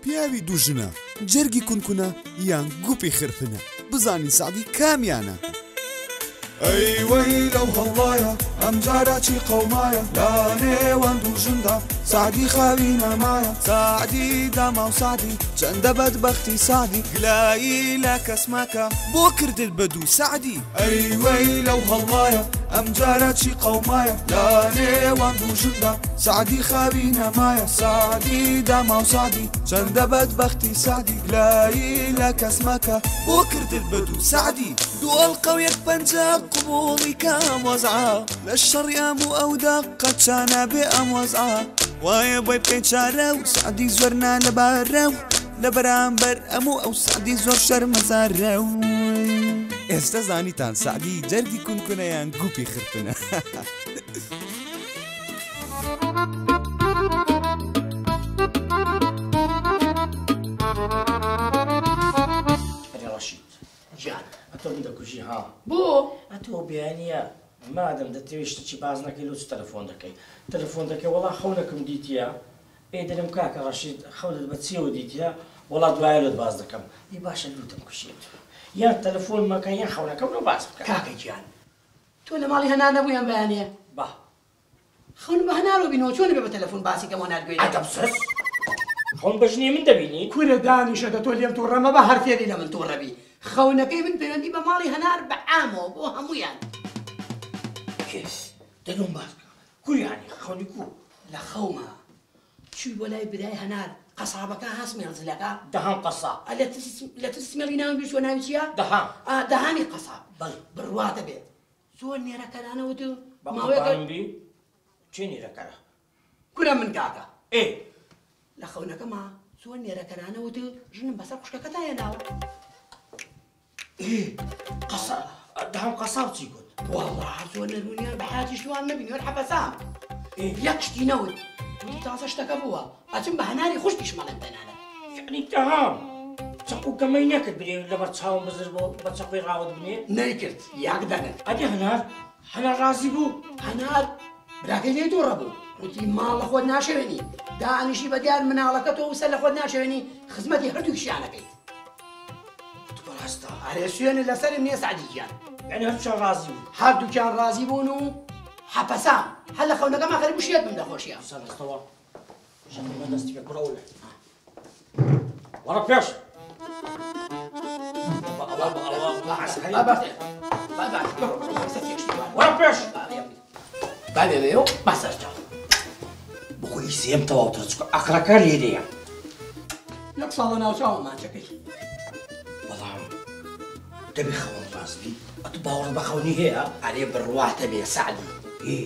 پیاوی دوژنە جەرگی کونکونە یان گوپی خرپنە بزانی سعدی کامیانە ئەیوەی لەو هەڵڵایە ئەم جارە چی قەومایە لە نێوان دوژندا سعدی خاوی نەمایە سعدی داما و سعدی چەندە بەدبەختی سعدی گلایی لە کەس مەکە بۆ کردت بەدوو سعدی ئەیوەی لەو هەڵڵایە ئەم جارە چی قەومایە لە نێوان دوژندا سعدی خاوی نەمایە سعدی داما و سعدی چەندە بەدبەختی سعدی گلایی لە کەس مەکە بۆ کردت بەدوو سعدی دووەڵ قەویەک پەنجە قبوڵی کام وەزعا لە شەڕی ئەم و ئەو دەقە چانە بێ ئەم وەزعا وایە بۆی بکەین چارە و سعدی زۆر نالەبارە و لە بەرامبەر ئەموو ئەو سعدی زۆر شەرمەزارە و ئێستا زانیتان سعدی جەرگی کونکونەیان گوپی خرپنە جان ئەتۆ من دەکوژی ها بۆ ئەتۆ بیانیە مادەم دەتەوێشتە چی باز نەکەی لۆ تەلەفۆن دەکەی وەڵا خەونەکەم دیتیە ئێ دەرم کاکە ڕەشید خەونت بە چێوە دیتیە وەڵا دوایە لۆت باز دەکەم ئی باشە لوتم کوشێت یان تەلەفۆن مەکە یان خەونەکەم لۆ باز بکە کاکە گیان تۆ لە ماڵی هەنار نەبوویان بەیانێ با خەون بە هەنارۆ بینەوە چۆن بێ بە تەلەفۆن باسی کەم هەنار گوێ ئەدەم سەر خەون بەژنی من دەبینی کورە دانیشەکە تۆ لێم تووڕەمە بە هەر فێری لە من تووڕەبی خەونەکەی من پەیوەندی بە ماڵی هەنار بە عامەوە بۆ هەموویان کێ دەدۆم باز بکە کوریانی خەونی کو لە خەومە چووی بۆ لای برای هەنار قەسابەکە هەست مێڵزلەکە دەهام قەساب لە تسمێڵی ناوی بیست وە ناوی چییە؟ دەهام دەهامی قەساب بەڵێ بڕواتە بێت زۆر نێرەکەرانەوە تو ماوەیەکەم بی چی نێرەکەرە کورە من کاکە ئێ لە خەونەکەما زۆر نێرەکەرانەوە تو ژنم بەسەر خوشکەکە تایەناوە ئێ قەساب دەهام قەساب چی گوت والله زۆر نەرمونیان بە حیاتی شتوان نەبینی وەر حەبەسام یەک شتی نەوت توی تازە شتەکە بووە ئەچم بە هەناری خوشتیش مەڵێن تەنانە یعنی دەهام چەقوکەمەی نەکرد برێ لەبەر چاوم بزر بۆ بە چەقوی ڕاوت بنێ نەیکرد یاک دەنێت ئەدی هەنار ڕازی بوو هەنار براکەی لێ دووڕە بوو وتی ماڵە خۆت ناشەوێنی دانیشی بە دیار مناڵەکە تۆ وسەر لە خۆت ناشەوێنی خزمەتی هەردووکیشیانەکەیت ڕاستە ئەرێ سوێنە لەسەرم نییە سعدی گیان یعنی هەرچیان ڕازی بوو هەردووکیان ڕازی بوون و حەپەسام هەر لە خەونەکەما خەری بشێت من دەخۆشیە سەرستەوە شەقمە دەستی پێ کوڕەولە وەڕە پێش وەرە پێش بابێ و بەسەرجە بخۆی سێم تەواوتر چکە ئەقرەکە لێرەیە یەک ساڵە ناوچاوە ماچەکەی بەڵام دەبێ خەون ڕاستبی ئەتو باوەڕ بە خەونی هەیە ئەرێ بڕواتە بێ سعدی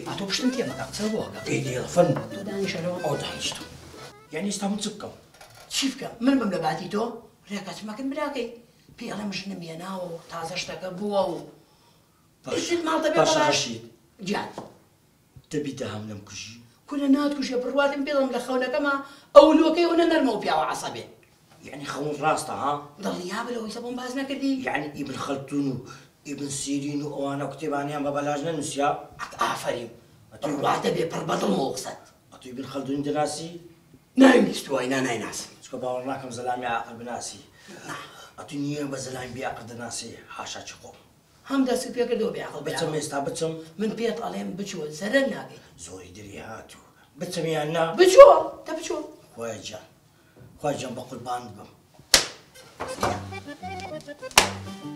ئەتۆ پشتم تێمەکە قسە بۆکە ئێ دێڵە فەرم تۆ دانیشەرەوە ئەو دانیشتم یعنی ئێستا من چ بکەم چی بکەم من بم لە باتی تۆ ڕێکەچمەکەن براکەی پێڵەم ژنم هێناوە و تازە شتەکە بووە و باشە ڕەشید گیان دەبی دەهام لەم کوژی کورە ناتکوژێ بڕواتم پێڵم لە خەونەکەما ئەو لۆکەی ئەوە نەرمە و پیاوە عەسەبێ یعنی خەون ڕاستە ها دڵنیا بە لەوەی سەبۆم باز نەکردی یعنی ئیبن خەلتون و ئیبن سیرین و ئەوانە کتێبانیان بە بەلاژ نەنووسیا ئافەریم بڕواتە بێ پڕ بەدڵمەوە قسەت ئەتو ئیبن خەلتون دەناسی ناویستوای نایناسم چکە باوەڕ ناکەم زەلامی عاقل بناسی ئەتو نییە بە زەلامی بیعقل دەناسی حاشا چ خۆم هەم دەست پێ کردەوە بێعقڵ بچم ئێستا بچم من پێت ئەڵێم بچوە زەرەر ناکەیت زۆری دری هاتوو بچم یان نا بچوە تا بچوە خوای جان خوای جان بە قوربان بم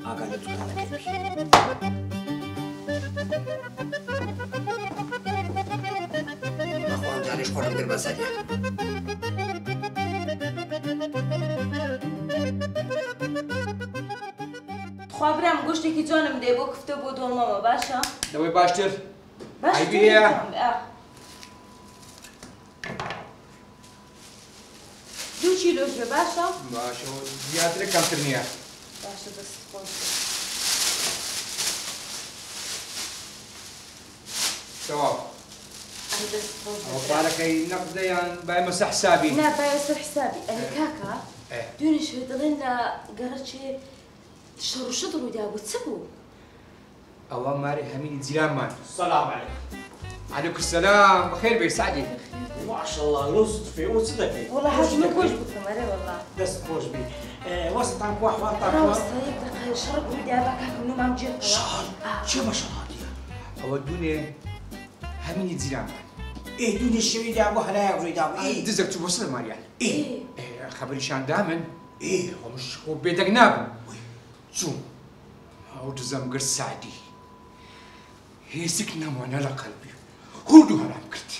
ئاگا لە دوکانەکەی بەخۆم جانیش خۆرم کرد بەسەریە خوا برام گۆشتێکی جوانم دێ بۆ کفتە بۆ دۆڵمەوە باشە؟ دەوەی باشتر باشە دوو کیلۆش بێ باشە؟ باشە زیاترە کەمتر نییە باشە دەست خۆش تەواو دەست خۆش ئەوە پارەکەی نەقدە یان باید مەسە حسابی نا باید سەر حسابی ئەرێ کاکە دوێنێ شوێ دەڵێن لە گەڕەچێ شەڕوشت ڕوویدا بوو چ بوو؟ ئەوە ماری هەمینی جیرانمان سەلام عەلەیکم عليكم السلام، بخير بي سعدي. ما شاء الله لو صدفي وصدفي والله حاجة ما كوش بكم عليه والله. دست خوش بي وسط عنك واحد أنا وانت وصلت دقيقة شرب ودي أباك إنه ما مجيب. شهر شو ما شاء الله ودوني همين زيران. ايه دوني الشوي دي ابو حلايا وريد ابو ايه دزك توصل ماريان. ايه خبري شان دامن. ايه هو مش هو بيتك نابن. شو؟ هو دزم قرص سعدي. هي سكنة وانا لقلبي. هو دو هرام كرت.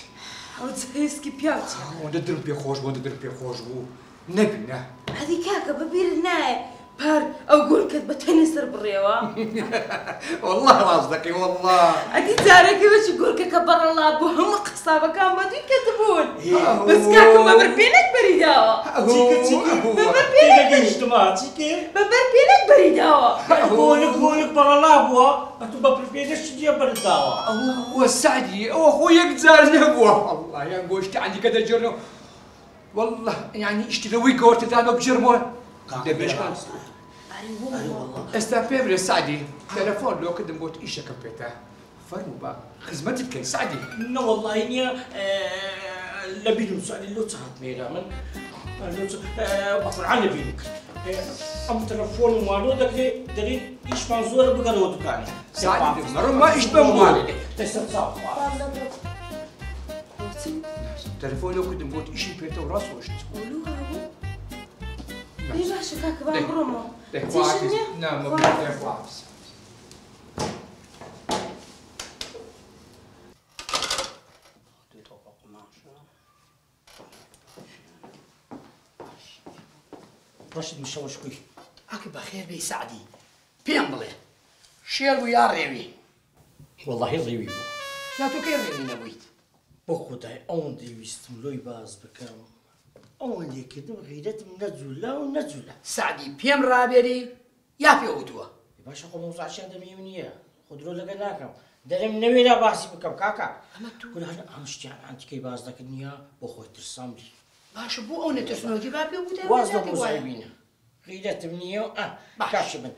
هيسكي بياتي. وانت درب يخوش وانت درب يخوش هو نبينا. هذه كاكا ببير هنايا بار أقول كتبة تنسر بالريوة. والله راسك والله. أكيد تارك باش يقول كبر الله أبوهم قصابة كان بدو يكتبون. بس كاكا ما بربينك بريداوة. تيكا اجتماع تيكا ببربينك بريداوة. قولك برا الله ابوها انتو ببربينك شدي برداوة هو السعدي هو اخويا قزار ابوه. الله يا قوشت عندي كذا جرنو. والله يعني اشتري قورت دانو بجرمون. دبيش كان. والله استافير السعدي تلفون لو كنت نقول ايش كمبيوتر فرموا بقى خدمتك يا سعدي. لا والله اني لبيدو سؤالي لو تهات ميرا من بطل عن لبيدك ام تلفون ومالو دك دري ايش منظور بقالو دكاني سعدي مرة ما يشبه مالك. تستطيع تلفون لو كنت نقول ايش كمبيوتر وراسه وش قولوها أبو. ليه باش كاكا بامبرومو؟ نعم مبروك واعفس. راشد مشوش كوي ئەکە بەخێر بێی سعدی پێم بڵێ شێر و یا ڕێوی والله ڕێوی بوو یا تۆ کەی ڕێوی نەبوویت بۆ خودای ئەوەن دەیویستم لۆی باز بکەم ئەوەن لێکردم غیرەتم نەجوولا و نەجوولا سعدی پێم ڕابێری یا پێوتووە باشە خۆ مۆزاچیان دەمیم نییە خودرۆ لەگەل ناکەم دەرم نەوێرا باسی بکەم کاکە ئەم شتیان ئەنتیکەی باز دەکرد نییە بۆ خۆی ترسامری باشە بۆ ئەو نەترسنەوەکی با پێ واز لە مۆزایبینە غیرەتم نییە و کاشە بن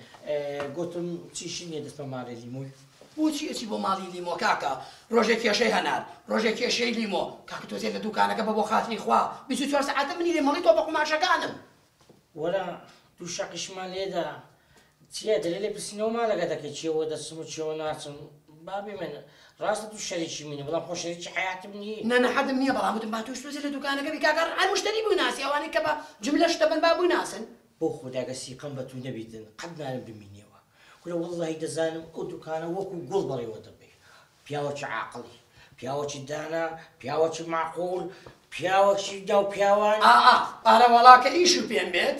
گوتم چیشی نییە دەست بە مارە لیمۆی بۆچی ئەچی بۆ ماڵی لیمۆ کاکە ڕۆژێک کێشەی هەنار ڕۆژێک کێشەی لیمۆ کاکە تۆ زێت لە دوکانەکە بە بۆ خاتری خوا 24 ساعتە منی لێ مەڵی تۆ بە قوماشەکانم وەرە دوو شەقیشمان لێدا چیە دەرێ لێ پرسینەوە مالەکە دەکەی چێوە دەچم و چێوە ناچم بابی من ڕاستە تو شەریکی منە بەڵام خۆ شەریکی حیاتم نییە نە حەدم نییە بەڵام وتم با توش تۆزێ لە دوکانەکە بی کاکە هەر مشتری بووی ناسی ئەوانەی کە بە جملە شتە بن با بووی ناسن بۆ خوداگە سیقم بە تو نەبیتن قەت نارم بمینیەوە کورە وەڵڵاهی دەزانم ئەو دوکانە وەکو گوڵ بەڕێوە دەبێ پیاوەکی عاقڵی پیاوەکی دانا پیاوەکی معقوڵ پیاوەکی دا و پیاوان ئارە وەڵاکە ئیش و پێم بێت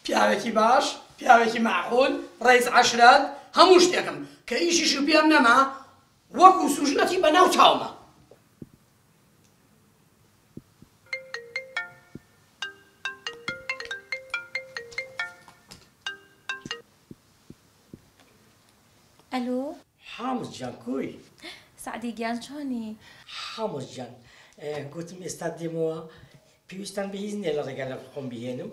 پیاوێکی باش پیاوێکی معقول ڕێز عەشرەت هەموو شتێکم کە ئیشیش و پێم نەما وەکو سوژنەتی بەناو چاومە ألو حامد جان کوی سعدي گیان چۆنی؟ حامد جان گوتم ئێستا دێمەوە پێویستان بە هیچ نێ لە ڕێگا لە خۆم بهێنم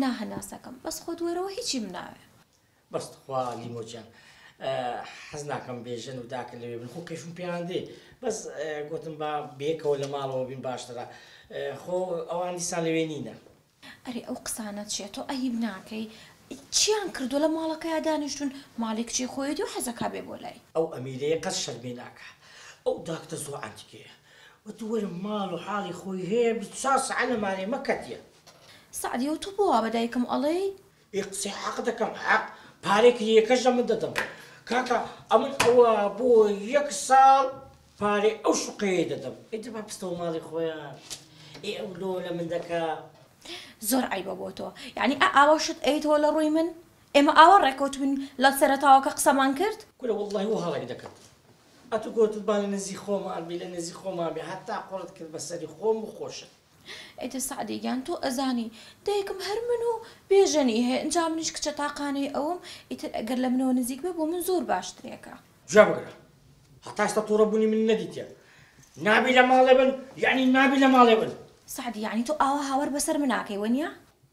نا هەناسەکەم بەس خۆ دوێرەوە هیچی مناوێ بەستخوا لیمۆ جان حەز ناکەم بێژن و داکە لەوێ بن خۆ کەیفم پێیان دێ بەس گوتم با بێکەوە لە ماڵەوە بین باشترە خۆ ئەوان دیسان لەوێ نینە ئەرێ ئەو قسانە چێ تۆ ئەهیب ناکەی چیان کردو لە ماڵەکەیە دانیشتون ماڵی کچی خۆیەتی و حەزەکا بێ بۆ لای ئەو ئەمیرەیە قەت شەرمێ ناکە ئەو داکتە زۆر ئەنتیکەیە وەتو وەرە ماڵ و حاڵی خۆی هەیە 24 ساعە لە مالێ مەکەتیە سعدی و تو بۆ بە دایکم ئەڵێ ئێ قسەی حەق دەکەم حەق پارێکی یەکەش لە من دەدەم کاکە ئەمن ئەوە بۆ 1 ساڵ پارێ ئەو شوقەیە دەدەم ئێدە با پستەوە ماڵی خۆیان ئێ ئەو لۆ لە من دەکا زۆر عیبە بۆ تۆ یعنی ئاوا شت ئەیتەوە لە ڕووی من ئێمە ئاوا ڕێکەوتبووین لە سەرەتاوەکە قسەمان کرد کورە وەڵڵاهی وە هەڵێک دەکەم ئەتو گوتت با لە نزیک خۆمان بی لە نزیک خۆمان بێ هەتا قوڵت کرد بەسەری خۆم و خۆشت ئێتە سعدیگیان تۆ ئەزانی دایکم هەر من و بێژەنی هەیە ئەنجا منیش کچە تاقانەی ئەوم ئیتر ئەگەر لە منەوە نزیک بێ بۆ من زۆر باشترێکە جا بگرە هەتا ئێستا تووڕەبوونی من نەدیتە نابی لە ماڵێ بن یعنی نابی لە ماڵێ بن سعدی یعنی تۆ ئاوا هاوەر بەسەر من ناکەی وەنیە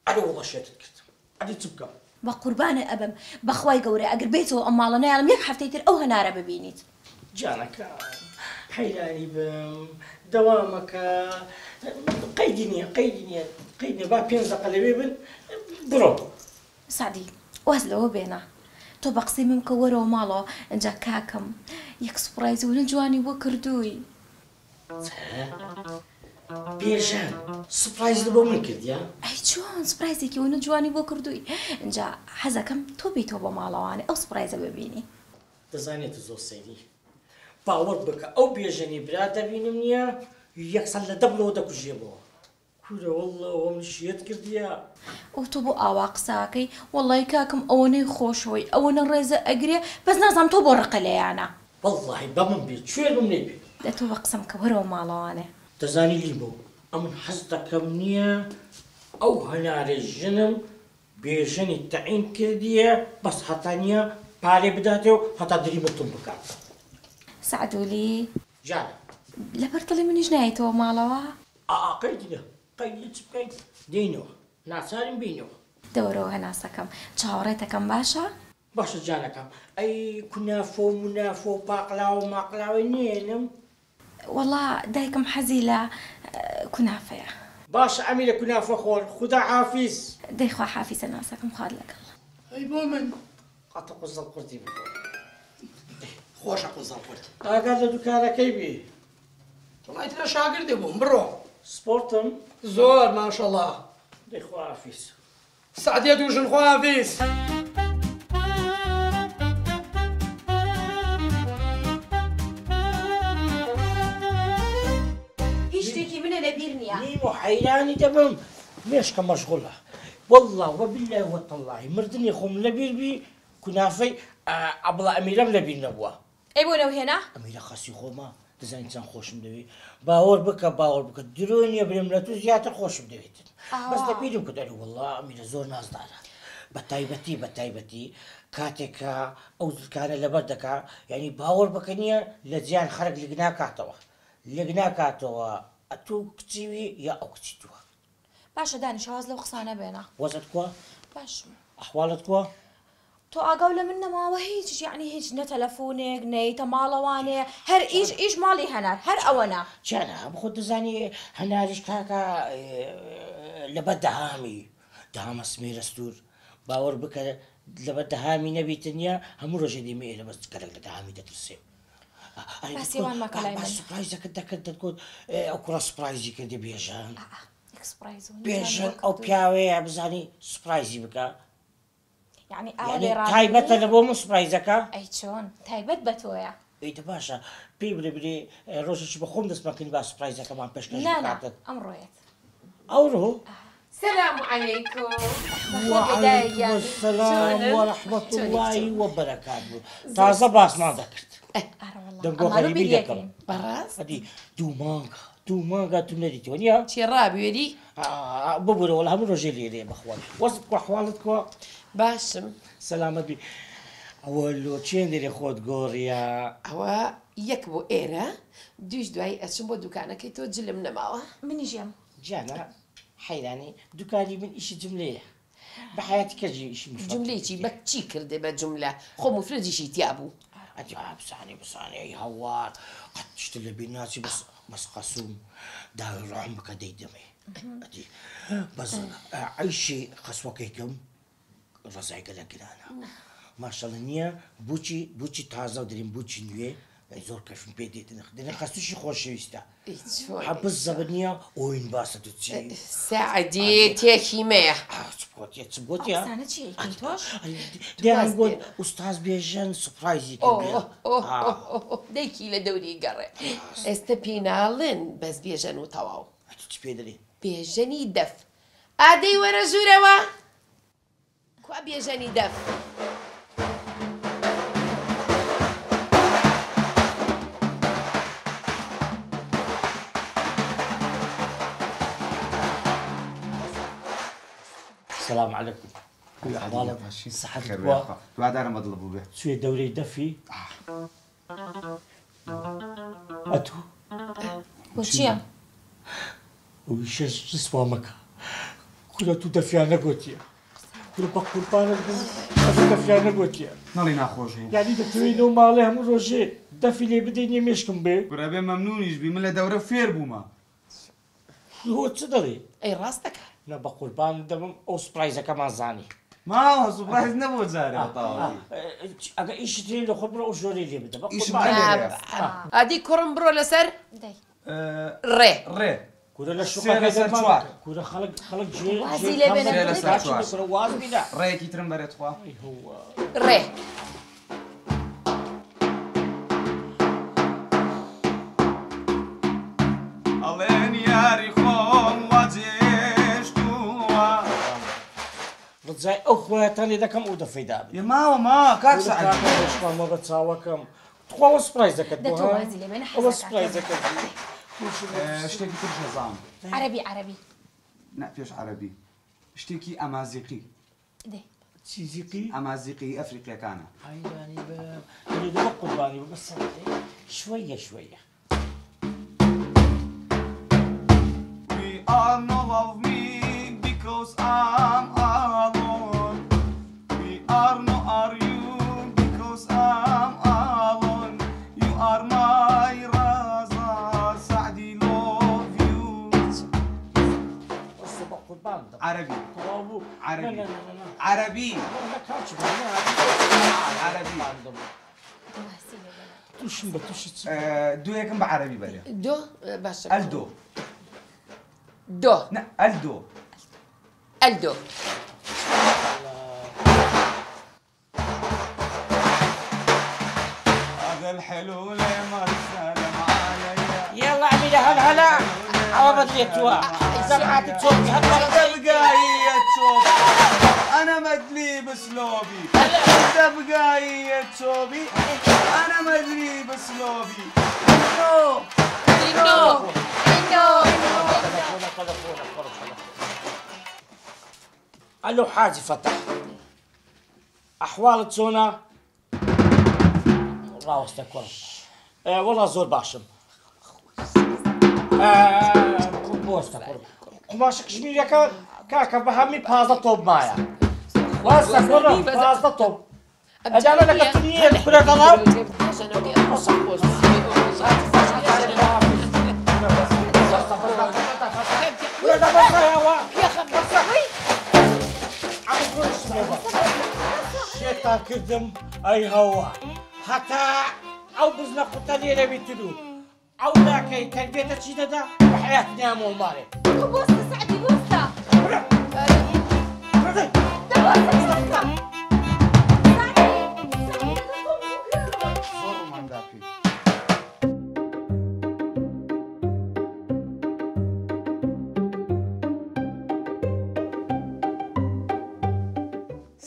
ئەرێ وەڵڵا شێتت کرد ئەدی چ بکەم بە قوربانە ئەبم بەخوای گەورە ئەگەر بێتەوە ئەم ماڵە نەیاڵم 1 هەفتەی تر ئەو هەنارە ببینیت جانەکە حيراني بم دوامك قيدني با 5 دقة لبيبن برو سعدی واز لەوە بێنە تۆ بە قسەی من کەوەرەوە ماڵەوە ئەجا کاکەم یەک سوپڕایز و نەجوانی بۆ کردووی بێژان سوپرایز بۆ من کردیا؟ ئەی چۆن سوپرایزێکی و نەجوانی بۆ کردووی ئەجا حەزەکەم تۆ بیتەوە بۆ ماڵەوانێ ئەو سوپرایزە ببینی دەزانێت زۆر سەیری باوەڕ بکە ئەو بێژەنی برا دەبینم نییە یەکسەر لە دەبلەوە دەکوژێمەوە کورە وەڵڵە ئەوم شێت کردیا ئەو تۆ بۆ ئاوا قساکەی وەڵی کاکەم ئەوەنەی خۆشەوەی ئەوەنە ڕێزە ئەگرێ بەس نازانم تۆ بۆ ڕقە لەیانە وەڵڵاهی بە من بێت کوێر بم نەبێ دە تۆ بە قسەم کە وەرەوە ماڵەوانێ دەزانی لیمۆ ئەمن حەز دەکەم نییە ئەو هەنارە ژنم بێژەنی تەعین کردیە بەس هەتا نییە پارێ بداتێ و هەتا دریمەتم بکات سعدولی جانە لەبەر دڵی منیش نایێتەوە ماڵەوە قەیدنە قەیدی چ بکەین دێینەوە ناچاریم بینەوە دەوەرەوە هەناسەکەم چاوەڕێتەکەم باشە باشە جانەکەم ئەی کونافۆ و منافۆ و پاقلاوە و ماقلاوە نێنم وەڵا دایکم حەزی لە کونافەیە باشە ئەمیرە کونافە خۆر خدا حافیز دەیخوا حافیزە ناسەکەم خوارد لەگەڵ ئەی بۆ من قەتە قوزڵ قورتی بکۆ خۆشە قوزڵ قورت ئاگات لە دوکانەکەی بێ وڵای ترە شاگردێ بووم بڕۆ سپۆرتم زۆر ماشەڵڵا دەیخوا حافیز سعدیە دووژن خواافیز هیچ شتێکی منە لەبیر نییە نیم و حەیرانی دەبم مێشکە مەشغوڵە والله وبالله وتالله مردنی خۆم لەبیر بی کونافەی ئەبڵە ئەمیرەم لەبیر نەبووە ئەی بۆ نەوهێنا ئەمیرە خەسی خۆمە دەزانین چەند خۆشم دەوێت باوەڕ بکە درۆ نییە برێم لە تو زیاتر خۆشم دەوێتن بەس لەبیرم کە دەری والله ئەمیرە زۆر نازدارە بە تایبەتی کاتێکە ئەو زلکانە لەبەر دەکا یعنی باوەڕ بکە نییە لە جیان خەرک لێک ناکاتەوە ئەتوو کچیوی یا ئەو کچی تووە باشە دانیشەواز لەو قسانە بێنە وەزت کووە باشم ئەحواڵت کووە تۆ ئاگاو لە من نەماوە هیچ یعنی هیچ نە تەلەفۆنێک نەیتە ماڵەوانێ هەر ئیش ماڵی هەنار هەر ئەوەنە چیانە بخۆ دەزانی هەناریش کاکە لەبەر دەهامە سمێرە سوور باوەڕ بکە لەبەر دەهامی نەبیتە نییە هەموو ڕۆژێ دێمە ئێرە بەس کەرەک لە دەهامی دەترسێ باسیوان مەکە لای من سوپرایزەکەت دەکرد دەتگوت ئەو کوڕە سوپرایزی کردی بێژان ئەکسپرایز بێژن ئەو پیاوەیە بزانی سوپرایزی بکە یعنی تایبەتە لە بۆ من سوپرایزەکە ئەی چۆن تایبەت بە تۆیە ئەیتە باشە پێی برێ ڕۆژێکی بە خۆم دەستمەکەین با سوپرایزەکەمان پێشکەش بکاتت ئەمڕۆیەت ئەوڕۆ سلام علیکم وعلیکم السلام ورحمة الله وبركاته تازە باسمان دەکرد دەنگۆ غەریبی دەکەم بەڕاست ئەدی دوو مانگە تو نەدیتەوە نییە چێ ڕابێری ببوورەوە لە هەموو ڕۆژێ لێرێ بەخوان وەست کو حواڵت کۆ باشم سەلامەت بی ئەوە لۆ چێن دێرێ خۆت گۆڕیە ئەوە یەک بۆ ئێرە دویش دوای ئەچم بۆ دوکانەکەی تۆ جلم نەماوە منی ژێم جانە حەیرانی دوکانی من ئیشی جملەیە بە حیاتی کەجی ئیشی جملەیەکی بە چی کردێ بە جملە خۆ مفرەجیشی تیا بوو بسانی ئەی هەوار قەت شتە لە بیر ناچی بەس قەسوم داوای ڕۆحم بکە دەیدەمێ ئەدی بەس عیشی قەسوەکەیکەم ڕزای گەلە گرانە ماشەڵە نییە بوچی تازە و دەریم بوچی نوێ زۆر کەفم پێ دێتن دەنە قەستوشی خۆشەویستە حەبس زەبەر نییە ئۆین باسە تو چی سەعدی تێکی مەیە چ بۆتە قسانە چی ئەیکەی تۆش دیان بۆ ئوستاز بێژەن سوپرایزی کردە دەیکی لە دەوری گەڕێ ئێستا پێناڵن بەس بێژەن و تەواو چ پێ دەڵێ بێژەنی دەف ئادەی وەرە ژوورەوە کوا بێژەنی دەف السلام عليكم صحتك بعد انا مطلبوا به شوية دوري دفي اتو بۆچییە ويشش جسمك كلها تو دفي انا قلت کرۆ بە قوربانت بم ئەزە دەفیان نەگوتیە نەڵی ناخۆش بوو یعنی دەتوێنەوە ماڵێ هەموو ڕۆژێ دەفی لێ بدەینێ مێشکم بێ گورەبێ مەمنونیش بی من لە دەورە فێر بوومە هۆ چ دەڵێ ئەی ڕاستەکە نە بە قوربان دەبم ئەو سپرایزەکەمان زانی ماوە سوپڕایز نەبوو جارێ تاوەڵی ئەگە ئیشت لێ لە خۆ بڕە ئەو ژۆرەی لێ بدە بە ئیشم قوربان هەلێ. ئادی کوڕم بڕۆ لەسەر دەی ڕێ ڕێ کورە لە سێ شوقەکە لەسەر دەرمان چوار. دەکە. کورە خەڵک وازی لێ بێنە سێ لەسەر چوار. واز بیدا ڕێیەکی ترم بەرێت خوا ڕێ ئەڵێن یاری خۆم واجێشتووە ڕجای ئەو خۆیەتان لێ دەکەم ئەو دەفەیدا بێ ماوە ما کاک سعد شمە بە چاوەکەم تخواوە سپرایز دەکەت دەتۆ وازی لێ بێنە ئەوە سپرایز حەزەکە دەکەت شتێکی تر شەزام عەرەبی عەرەبی نە پێش عەرەبی شتێکی ئەمازیقی دەی چیزیقی ئەمازیقی ئەفریقیەکانە حیوانی بە لێ دەبە قوربانی بە سەرێ شوەیە شوەیە We are no love me because I'm alone. We are no are you because I'm alone. You are my Raza, Saadi love you. وەسە بە قوربان دەبە عربي تەواو عربي. عربي عربي عربي وازی لێ بێنە تووشم بە تووشی چ دو یەکەم بە عربی بەرێ دۆ باشە ئەلدۆ دۆ نە ئەلدۆ ئەلدۆ هذا الحلو لما سلم عليا يلا عميلة هلا عوضت لي توا زرعت توبي بقاية توبي أنا مدلي بسلوبي بقاية توبي أنا مدري بسلوبي إنو الو حاجي فتح احوال تسونا راوستك والله زور باشم بوستك قماشك شميلك كاكا بهمي بازا طوب معايا واسك والله بازا طوب اجانا لك التنية كل ضرب شێتان کردم ئەی هەوا هەتا ئەو بزنە قوتەلێ لەوی تلو ئەو ناکەی تەربێتە چی دەدا بە حیات نیامەوە مارێ بۆستە سعدی بۆستە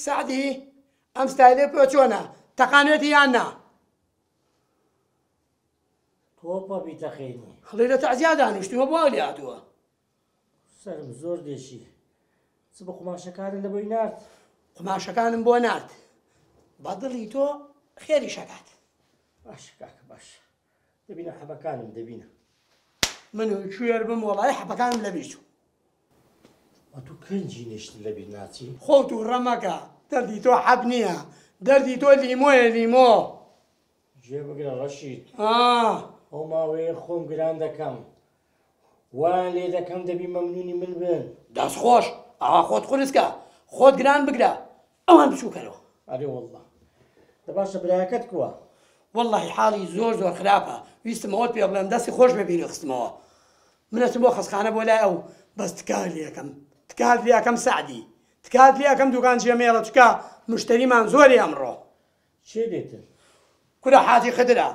سعدی ئەم ستایلێ پێ چۆنە تەقانێتی یان نا تۆپە بیتەخێنی هەڵێ لە تەعزیا دانیشتووە بۆ لێ هاتووە سرم زۆر دێشی چ بە قوماشەکارن لە بۆی نارد قماشەکانم بۆ نارد بەدڵی تۆ خێری شەکات باش کاکە باش دەبینە حەبەکانم دەبینە من کوێر بم وڵای حەبەکانم لە بیست تو کەنجی نیشت لەبیر ناچی خۆت و ڕەمەکە دەردی تۆ حەب نییە دەردی تۆ لیمۆیە لیمۆ گوێ بگرە ڕەشید ئا ئەو ماوەیە خۆم گران دەکەم وان لێ دەکەم دەبی مەمنونی من بن دەست خۆش ئاوا خۆت قورسکە خۆت گران بگرە ئەوان بچووکەرەوە ئەرێ وەڵڵا دە باشە برایەکەت کووە واللهی حاڵی زۆر زۆر خراپە ویستمەوەت پێ بڵێم دەستی خۆش ببینی خستمەوە منەچم بۆ خەسخانە بۆ لای ئەو بەس تکار لێەکەم تکات لێەکەم سعدی تکات لێەکەم دوکان جێمێڵە چکە مشتریمان زۆری ئەمڕۆ چێ دێتن کورە حاجی خدرە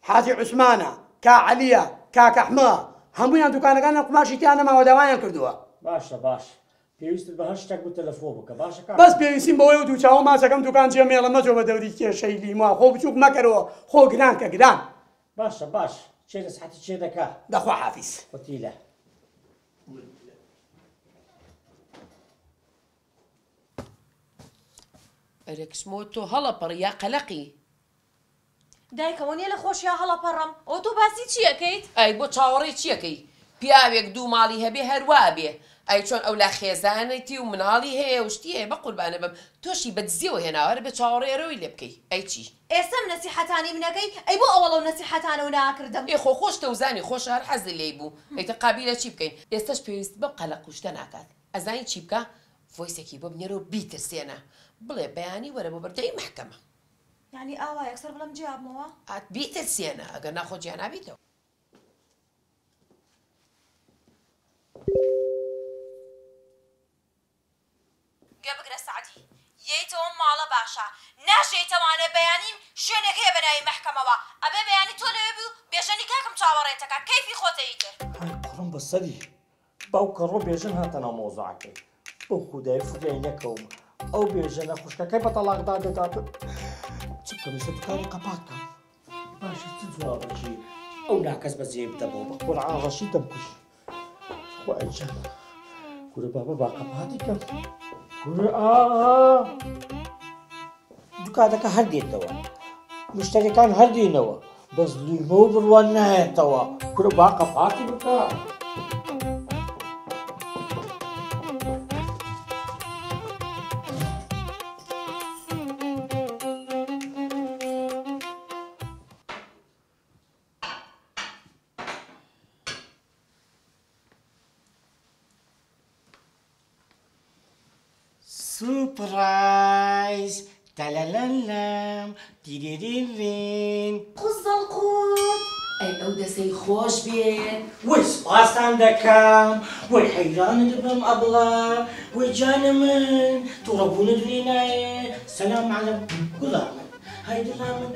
حاجی عوسمانە کا عەلیە کاک ئەحمە هەموویان دوکانەکانە قماشی تیان نەماوە داوایان کردووە باشە باش پێویستت بە هەر شتێک بۆ تەلەفۆ بکە باشە کاکە بەس پێویستیم بەوەی و دووچاو ماچەکەم دوکان جێمێڵە مەجۆ بە دەوری کێشەی لیموا خۆ بچووک مەکەرەوە خۆ گران کە گران باشە باش چێ دەسحەتی چێ دەکا دەخوا حافیز قوتیلە ئەرێکسمۆ تۆ هەڵەپەڕ یا قەلەقی دایکەوە نیە لە خۆشییا هەڵەپەڕەم ئەو تۆ باسی چیەکەیت ئەی بۆ چاوەڕێ چیەکەی پیاوێک دوو ماڵی هەبێ هەروە بێ ئەی چۆن ئەو لا خێزانێتی و مناڵی هەیە و شتی هەیە بە قوربانە بەم تۆشی بەدزیەوە هێناوەرە بە چاوەڕێرەوەی لێ بکەی ئەی چی ئێستا نەسیحەتانی منەکەی ئەی بۆ ئەوڵە و نەسیحەتانە و ناکردم ئێ خۆ خۆشتە و زانی خۆش هەر حەزی لێی بوو ئەیتە قابیلە چی بکەین ئێستاش پێویست بەم قەلە قوشتە ناکات ئەزانی چی بکە فۆیسێکی بۆ بنێرەوە بیترسێنە بڵێ بەیانی وەرە بۆ بەردەی محکەمە یعنی ئاوا یەکسەر بڵم جیابمەوە ئات بیترسێنە ئەگەر ناخۆ گیان نابیتەوە گوێ بگرە سعدی یەیتەوە ماڵە باشە ناژێیتەوانێ بەیانیم شوێنێک هەیە بەناوی محکەمەوە ئەبێ بەیانی تۆ لەوێ بوو بێژەنی کاکەم چاوەڕێتەکە کەیفی خۆتەیتر قڕم بەسەری باوکە ڕۆ بێژن هاتەنە مۆزوعەکەی بۆ خودای فریای نەکەوم ئەو بێژەنە خوشکەکەی بە تەلاقدا دەداتن چ بکەم دوکانی قەپاتکەم باشە چ جوابەژی ئەو ناکەس بەجێ بدەبەوە بە قورعان ڕەشید دەمکوش خوای جانە گورە بابە با قەپاتی کەم گورە دوکانەکە هەر دێتەوە مشتەریەکان هەر دێنەوە بەس لیمە و بڕوان نایەتەوە گورە با قەپاتی بکە سورپرایز تەلەلەلەم دیریرین قوزەڵ قوت ئەی ئەو دەسەی خۆش بێن وەی سپاسان دەکەم وەی حەیرانت بم ئەبڵە وەی جانە من تووڕەبوونت لێ نایە سەلام عەلەم گوڵا من هەی دڵا من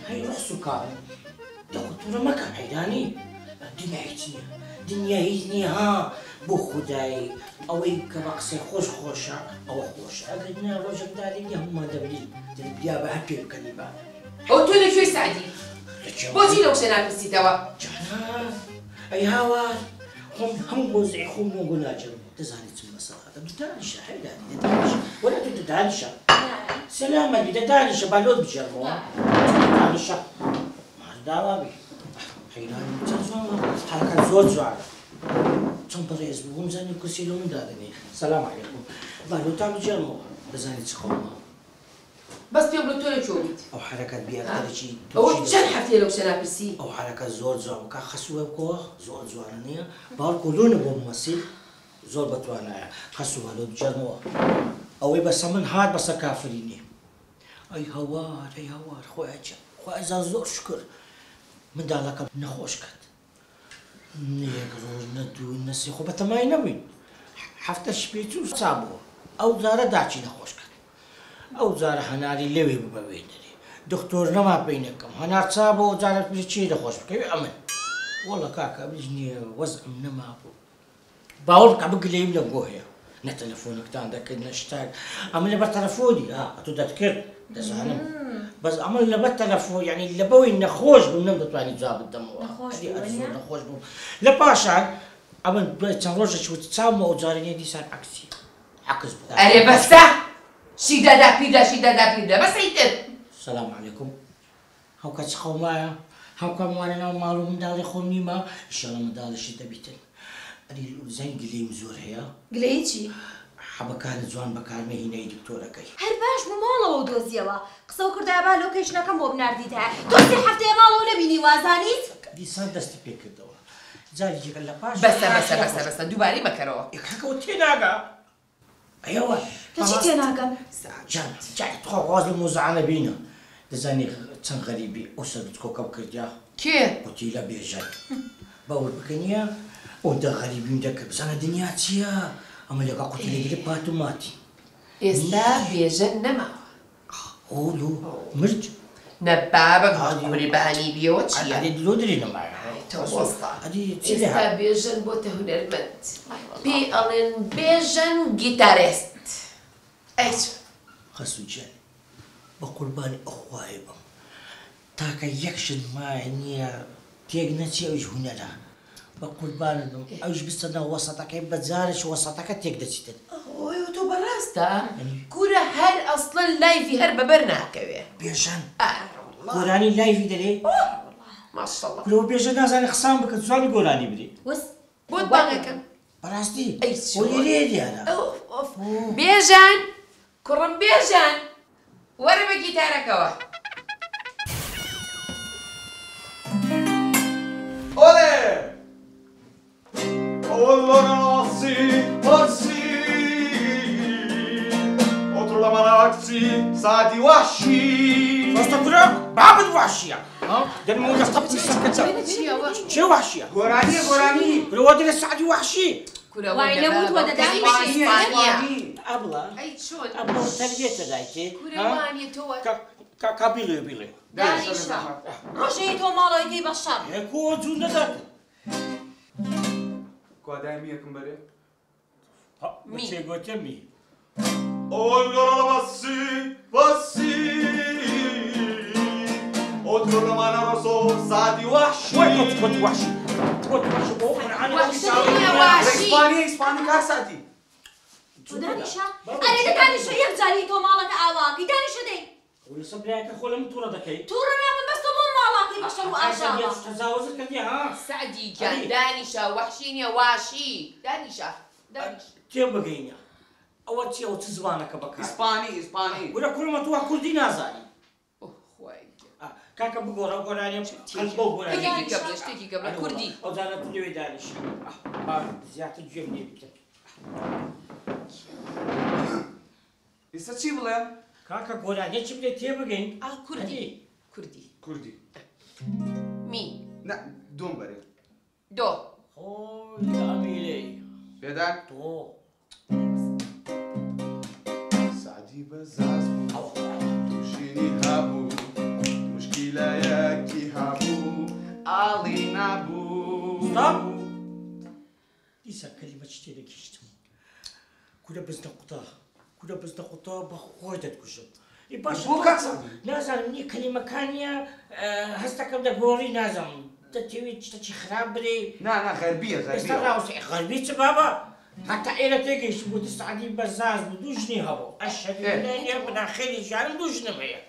هەی ڕەس و کار دەخۆ تووڕە مەکە حەیرانی دنیا هیچ نییە دنیا هیچ نییە ها بۆ خودایی ئەوەی کە بە قسەی خۆش خۆشە ئەوە خۆشە ئەگەر نا ڕۆژێک دادێنی هەمومان دەبرین بیا بە هەر پێ بکەنی با ئەو تۆ لەکوێی سعدی بۆچی لەو شتە ناپرسیتەوە جانا ئەی هاوار خۆم هەموو بۆزەی خۆم بۆ ناجەم دەزانێت چ مەسەڵاتە ددانیشە حەیرانی دەدانیشە وەلا تو ددانیشە سەلامەلی دەدانیشە بالۆت بژێڕمەوە ددانیشە مارداوا بێ حەیرانی چەند جوانە حەڵەکە زۆر جوانە چەند بەڕێز بوو وەمزانی کورسی لەو من دادەنێ سەلام عەلەیکوم بالۆتان بژێڕمەوە دەزانێت چ خۆمە بەس پێم بڵێ تۆ لەکوێ بوویت ئەو حرەکەت بیادەرەی ئەوە چەند هەفتەیە لەو شتە ناپرسی ئەو حرەکە زۆر جوان کا خەسووە بکەوە زۆر جوانە نییە باوەڕکۆ لۆنە بۆ مەسیل زۆر بەتوانایە خەسووە لۆ بجەرمەوە ئەوەی بەسە من هات بەسە کافرینێ ئەی هەوار ئەی هەوار خۆیان خوازان زۆر شکر منداڵەکەم نەخۆش کرد نەیەک ڕۆژ نە دوو نە سێ خۆ بەتەمای نەبووین هەفتەش پێچ و چابووە ئەو جارە داچی نەخۆش کرد ئەو جارە هەناری لەوێ ببەوێ دەرێ دکتۆر نەما پێی نەکەم هەنار چابەوە جارە پێ چی دەخۆش بکەوێ ئەمن وەڵە کاکە بژ نییە وەزعم نەما بوو باوەڕ بکە بگلەیم لە بۆ هەیە نە تەلەفۆنەکتان دەکرد نە شتاک ئەمن لەبەر تەلەفۆنی ئەتۆ دەتکرد دەزانم بەس ئەمن لەبەر تەلەفۆن یعنی لەبەوەی نەخۆش بوو نەمدەتوانی جواب بدەمەوە نەخۆش بوو لە پاشان ئەمن چەند ڕۆژێکی وت چاومەوە جارێنێ دیسان عەکسی عەکس بوو ئەرێ بەسە شیدادا پیدا شیدادا پیدا بەسەیتر سلام علیکم هەوکە چ خەومایە هەوکە وانە ناو ماڵ و منداڵی خۆم نیمە ئیشەڵە منداڵیشی دەبیتن ئەری زەنگ گلەیم زۆر هەیە گلەی چی؟ حەبەکانت جوان بەکارمە هینەی دکتۆرەکەی هەر باش بوو ماڵەوە دۆزیەوە قسە و کردای با لۆکەیشنەکەم بۆ بناردیت هەیە تۆ سێ هەفتەیە ماڵەوە نەبینی وازانیت؟ دیسان دەستی پێ کردەوە جارێکێکە لە پاش بەسە دووبارەی مەکەرەوە یەکەکەوە تێناگا ئەیەوە تۆ چی تێناگەم؟ جان جای تۆ واز لە مۆزەعانە بینە دەزانی چەند غەریبی ئەو سەرت کۆکەم کردیا کێ؟ قوتی لە بێژەن باوەڕ بکەنیە ئەوەندە غەریبیم دەکرد بزانە دنیا چییە ئەمە لەگە قوتی لەگرێ پات و ماتی ئێستا بێژەن نەماوە هۆلو مرد نە بابە کوڕی بەهانی بیەوە چییە؟ ئەدی درۆ دەری نەمایە ئێستا بێژەن بۆتە هونەرمەند پێی ئەڵێن بێژەن گیتارێست ئەیچ خەسووجان بە قوربانی ئەخوایە بم تاکە یەکشت وایە نییە تێک نەچی ئەویش هونەرە بە قوربانت بم ئەوش بستەنە وەسەتەکەی بەجارش وەسەتەکە تێک دەچیتن ئەوەی تۆ بەڕاستە گورە هەر ئەسڵەن لایڤی هەر بەبەر ناکەوێ بێژەن گۆرانی لایڤی دەرێ ماشەڵڵا لەوە بێژە نازانێ قسان بکە زوانی گۆرانی بری بۆت بانەکەم بەڕاستی ئەی وەلی لێ دیارە بێژان کوڕم بێژان وەرە بە گیتارەکەوە Olé! Olorossi, Ossi! Outro Lamaraxi, Sadi Washi! ڕاستە برا بابت واشیە دەرمە قەبتی سەکەتە چێ واشیە Guarani, Guarani! برەوە دەرە سعدی وحشی وای نەبوو تۆ دەدانی ئەبڵە ئەی چۆن ئەبڵە تەربیێتە دایتێ کورەوانیە تۆوە کابیڵێ بیڵێ دانیشە ڕۆژەی تۆ ماڵەوەی دەی بەشەڕ هێکۆ جوون نەدات کۆدایمی یەکم بەرێ بچێ گۆتەمی Olorossi, Ossi! Outro Lamararoso, Sadi Washi! کۆت واشی کۆت واشی بۆ قورعانی وەحشەیە واشی ئیسپانی ئیسپانی کار سعدی دانیشە ئەرێ دانیشە یەک جاری تۆ ماڵەکە ئاواکەی دانیشە دەی ولسه بلاك خو لم تورا دكاي تووڕە نابن بەستە بۆ ماڵاتی بەشەڕ و ئاژاوە تجاوز كدي ها سعدی گیان دانیشە وەحشینە واشی دانیشە تيم بقينا اول شيء وتزوانك بكا ئیسپانی ئیسپانی ولا كل ما تو كردي نازاني خۆی كاكا بقورا قراني قلبو قراني شتێکی قبلە شتێکی قبلە کوردی او زانت لي دانش زيادة الجمني بك ئێستا چی بڵێم كاكا قراني شي بدي تيم بقين کوردی کوردی کوردی می نە دوم بەرێ دۆ خوي اميلي پێدان تو سعدی بەزاز تووشینی هەبوو مشکیلەیەکی هەبوو ئاڵی نەبوو Stop! دیسا کەلیمەچی تێدەکیشتم کورە بزنە قوتا کورە بزنە قوتا بە خۆی دەتکوژم بۆ کات سعدی نازانم نیە کەلیمەکانیە هەستەکەم دەگۆڕی نازانم دەتەوێت شتێکی خراپ برێ نا غەربیە ئێستا ڕاوسێ غەربی چ بابە حتا ئێرە تێگەیشت بوو سعدی بەزاز بوو دوو ژنی هەبوو ئەشهەدو ئەن لا ئیلاهە بەناخێری ژیانم دوو ژنم هەیە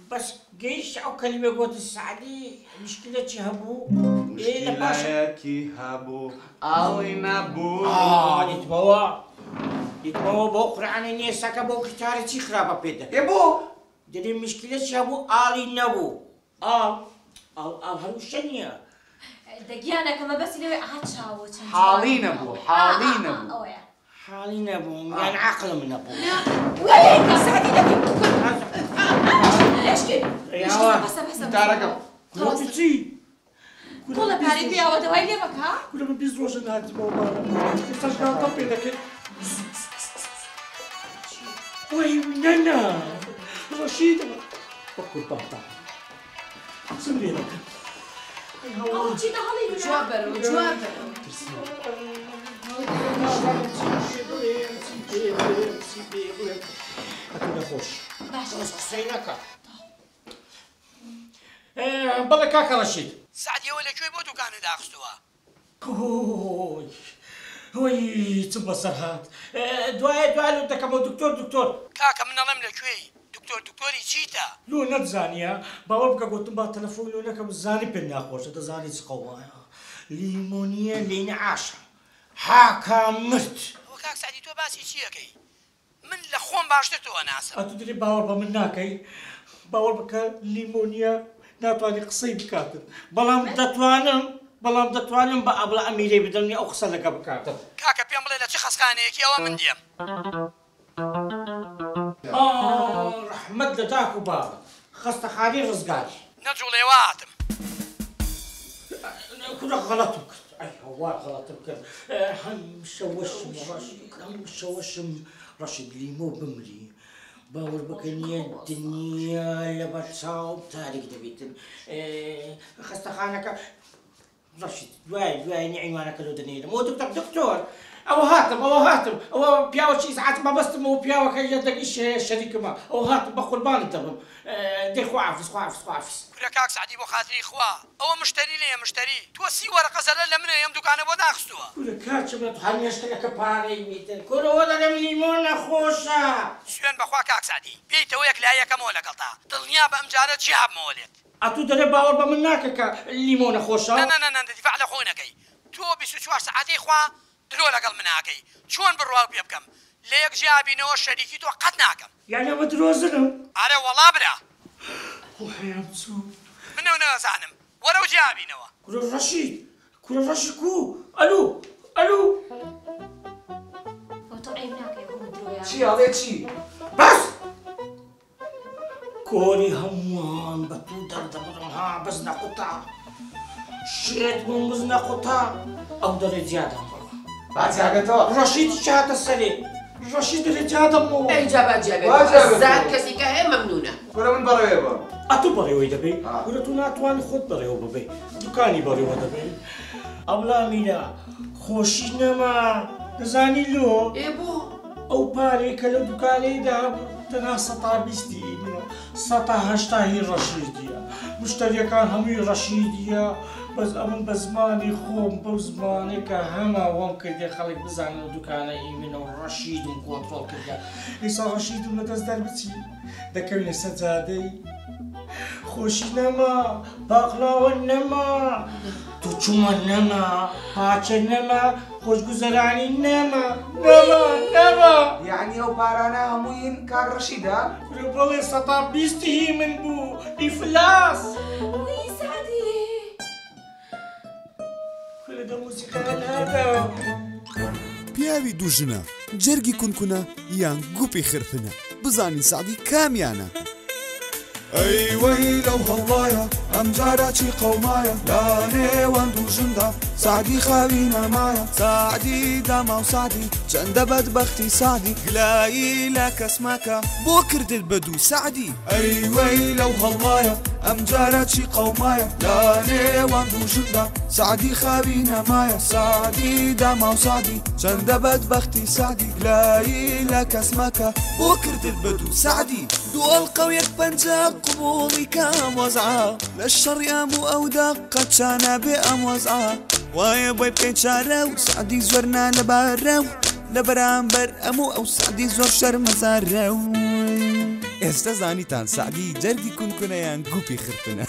بەس گەیشت ئەو کەلیمە گوتە سعدی مشکلەتی هەبوو لە پاشە مشکیلەیەکی هەبوو ئاڵی نەبوو دیتمەوە بۆ قورعانە نێسەکە بۆ قیتارە چی خراپە پێ دەکەێت ێ بۆ دەدێ مشکلەتی هەبوو ئاڵی نەبوو ئاڵ هەروشە نییە دەگیانەکەمە بەسی لەوێ ئاها چاوە چەند حاڵی نەبوو حاڵی نەبوو ئەوەیە حاڵی نەبوو یان عەقڵم نەبوو وەلێکە سعدی دەکەی لێشکێ بەسە بەسە دارەکەم گوتی چی تۆ لە پارەی پێیاوە دەوای لێ بەکە کورە من 20 ڕۆژە نهاتیمەوە ماڵە ئێستاش گاڵتەم پێ دەکەێت وەی نەنا ڕەشیدەوە بە قوربانتە چم لێ دەکەم ئەو چیتە هەڵی جواب بەرەوە جواب بەرەوە خۆش باشە قسەی نەکە بەڵێ کاکە ڕەشید سعدیەوە لەکوێ بۆ دوکانە داخستووە وەی چم بەسەر هات دوایە دوای دەکەمەوە دکتۆر کاکە منەڵێم لەکوێی دکتۆری چیتە لۆ نەتزانیە باوە بکە گوتم با تەلەفۆن لۆ نەکەم زانی پێ ناخۆشە دەزانی چ قەوایە لیمۆنیە لێنە عاشە حاکا مرد ئەوە کاک سعدی تۆ باسی چیەکەی من لە خۆم باشتر تۆوە ناسم ئەتو دەری باوەڕ بە من ناکەی باوەڕ بکە لیمۆنیە ناتوانانی قسەی بکاتن بەڵام دەتوانم بە ئەبڵە ئەمیرەی بدەنی ئەو قسە لەگە بکاتن کاکە پێم بڵێ لە چ خەسخانەیەکی ئەوە من دێم ڕەحمەت لە داک و باوە خەستەخانەی ڕزگاری نەجوڵێوە هاتم کورە غەڵەتم کرد ئەی هەوار غەڵەتم کرد هەمشەوەشم ڕەشید لیمۆ بمری باوەڕ بکەنیە دنیا لە بەرچاو تاریک دەبێتن خەستەخانەکە ڕەشید دوای نیعیمانەکە لەو دەنێرم ئەوە دکتۆر ئەوە هاتم ئەوە پیاوەکی سعات مەبەستم و پیاوەکە یەدەگیش شەریکمە ئەوە هاتم بە قوربانت دەبم دەی خواحافظ کورە کاک سعدی بۆ خاتری خوا ئەوە مشتری لێ مشتری تۆ 30 وەرەقە زەرە لە منە ئەم دوکانە بۆ داخستووە کورە کاچم لە هەمیێشتەکە پارەی میتر کورەوە دەڵێم لیمۆ نەخۆشە سوێن بەخوا کاک سعدی پێیتەوە یەک لایەکەمەوە لەگەڵتا دڵنیا بە ئەم جارە جیابمەوە لێت ئەتوو دەرێ باوەڕ بە من ناکە کە لیمۆ نەخۆشە نە دفاع لە خۆی نەکەی تۆ 24 ساعەتی خوا دلۆ لەگەڵ مناکەی چۆن بڕوا پێ بکەم لە یەک جیابینەوە شەریکی تۆ قەت ناکەم یعنی ئەمە درۆزنم ئارە وەڵا برا خۆحیان چوو منەوە نەزانم وەرە و جیابینەوە کورە ڕەشید کورە ڕەشی کو ئەلو ئەلو تۆ عیب ناکەی بۆ درۆیان چی ئەڵێ چی بەس کۆری هەمووان بە تو دەردەبڕم ها بەس نەقوتا شێت بووم بز نەقوتا ئەو دەرێ جیادەم بڕە باچاگەتەوە ڕەشید چاتە سەرێ ڕەشید دەرێ جیادەمەوە ئەیجا باجابێت زان کەسی کە هەیە مەمنونە وەرە من بەڕێوێ بە ئەتوو بەڕێوەی دەبێ وەرە تو ناتوانانی خۆت بەڕێوە ببێ دوکانی بەڕێوە دەبێ ئەولا میرا خۆشی نەما دەزانی لۆ ئێ بۆ ئەو پارێک کە لە دوکانەیدا تەنها 120 منە 180 هی ڕەشیدیە مشتریەکان هەمووی ڕەشیدیە بەس ئەمن بە زمانی خۆم بەو زمانێکە هەما وەم کردێ خەڵک بزانن و دوکانەی منەوە ڕەشیدم کۆنتڕۆڵ کردە ئێستا ڕەشیدم لە دەست دەربچی دەکەوینە سەجادەی خۆشی نەما باقلاوە نەما توچوومە نەما پاچە نەما خۆشگوزەرانی نەما نەما نەما یعنی ئەو پارانە هەمووین کار ڕەشیدا کورە بەڵێ 120 هی من بوو ئیفلاس وی سعدی کورە دە موسیقەکە هەدا پیاوی دوژنە جەرگی کونکونە یان گوپی خرپنە بزانین سعدی کامیانە ئەی وەی لەو هەڵڵایە ئەم جارە چی قەومایە لە نێوان دوژندا سعدی خاوی نەمایە سعدی داما و سعدی چەندە بەدبەختی سعدی گلایی لە کەس مەکە بۆ کردت بەدوو سعدی ئەی وەی لەو هەڵڵایە ئەم جارە چی قەومایە لە نێوان دوژندا سعدی خاوی نەمایە سعدی داما و سعدی چەندە بەدبەختی سعدی گلایی لە کەس مەکە بۆ کردت بەدوو سعدی دووەڵ قەویەک پەنجە قبوڵی کام وەزعا لە شەڕیام و ئەو دەقە چانە بێ ئەم وەزعا وایە بۆی بکەین چارە و سعدی زۆر نا لەبارە و لە بەرامبەر ئەموو ئەو سعدی زۆر شەرمەزارە و ئێستا زانیتان سعدی جەرگی کونکونەیان گوپی خرپنە